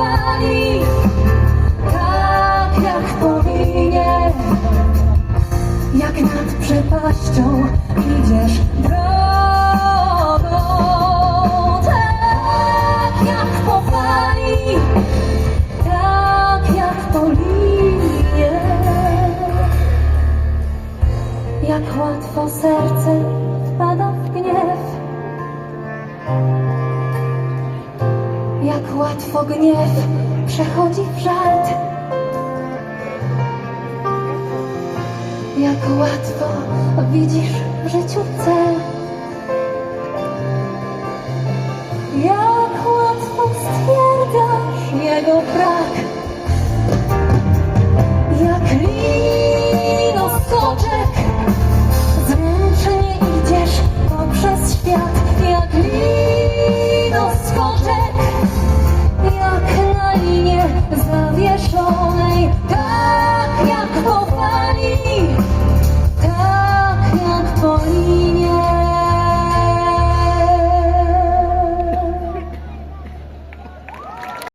fali, tak jak powinien. Jak nad przepaścią idziesz drogą, tak jak po fali, tak jak po linie. Jak łatwo serce wpada w gniew, jak łatwo gniew przechodzi w żart. Jak łatwo widzisz w życiu cel,